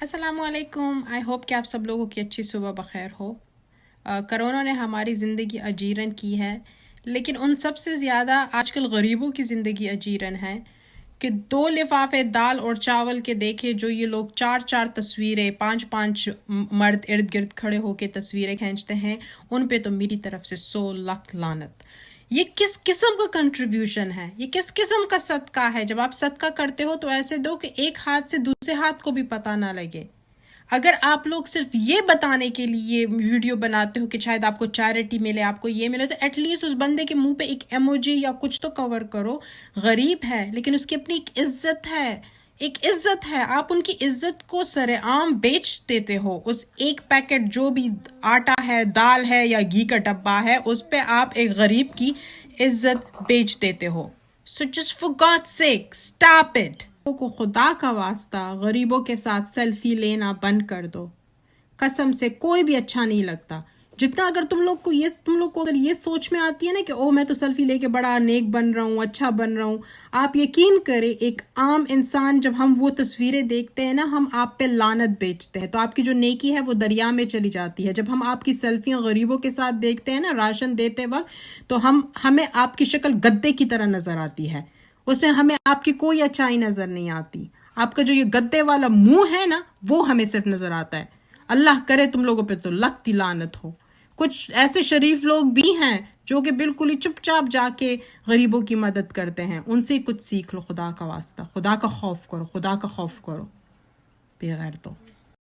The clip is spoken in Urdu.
السلام علیکم. آئی ہوپ کہ آپ سب لوگوں کی اچھی صبح بخیر ہو. کرونا نے ہماری زندگی اجیرن کی ہے، لیکن ان سب سے زیادہ آج کل غریبوں کی زندگی اجیرن ہے کہ 2 لفافے دال اور چاول کے دیکھے جو یہ لوگ 4 تصویریں 5 مرد ارد گرد کھڑے ہو کے تصویریں کھینچتے ہیں، ان پہ تو میری طرف سے 100 لاکھ لعنت. یہ کس قسم کا کنٹریبیوشن ہے؟ یہ کس قسم کا صدقہ ہے؟ جب آپ صدقہ کرتے ہو تو ایسے دو کہ ایک ہاتھ سے دوسرے ہاتھ کو بھی پتہ نہ لگے. اگر آپ لوگ صرف یہ بتانے کے لیے ویڈیو بناتے ہو کہ شاید آپ کو چیریٹی ملے، آپ کو یہ ملے، تو ایٹ لیسٹ اس بندے کے منہ پہ ایک ایموجی یا کچھ تو کور کرو. غریب ہے لیکن اس کی اپنی ایک عزت ہے، آپ ان کی عزت کو سر عام بیچ دیتے ہو. اس ایک پیکٹ جو بھی آٹا ہے، دال ہے یا گھی کا ڈبہ ہے، اس پہ آپ ایک غریب کی عزت بیچ دیتے ہو. So just for God's sake, stop it. کو خدا کا واسطہ غریبوں کے ساتھ سیلفی لینا بند کر دو. قسم سے کوئی بھی اچھا نہیں لگتا. جتنا اگر تم لوگ کو اگر یہ سوچ میں آتی ہے نا کہ میں تو سیلفی لے کے بڑا نیک بن رہا ہوں، اچھا بن رہا ہوں، آپ یقین کریں ایک عام انسان جب ہم وہ تصویریں دیکھتے ہیں نا، ہم آپ پہ لعنت بیچتے ہیں، تو آپ کی جو نیکی ہے وہ دریا میں چلی جاتی ہے. جب ہم آپ کی سیلفیاں غریبوں کے ساتھ دیکھتے ہیں نا راشن دیتے وقت، تو ہمیں آپ کی شکل گدے کی طرح نظر آتی ہے. اس میں ہمیں آپ کی کوئی اچھائی نظر نہیں آتی. آپ کا جو یہ گدے والا منہ ہے نا، وہ ہمیں صرف نظر آتا ہے. اللہ کرے تم لوگوں پہ تو لکھتی لعنت ہو. کچھ ایسے شریف لوگ بھی ہیں جو کہ بالکل ہی چپ چاپ جا کے غریبوں کی مدد کرتے ہیں. ان سے کچھ سیکھ لو. خدا کا واسطہ، خدا کا خوف کرو، بے غیرتوں.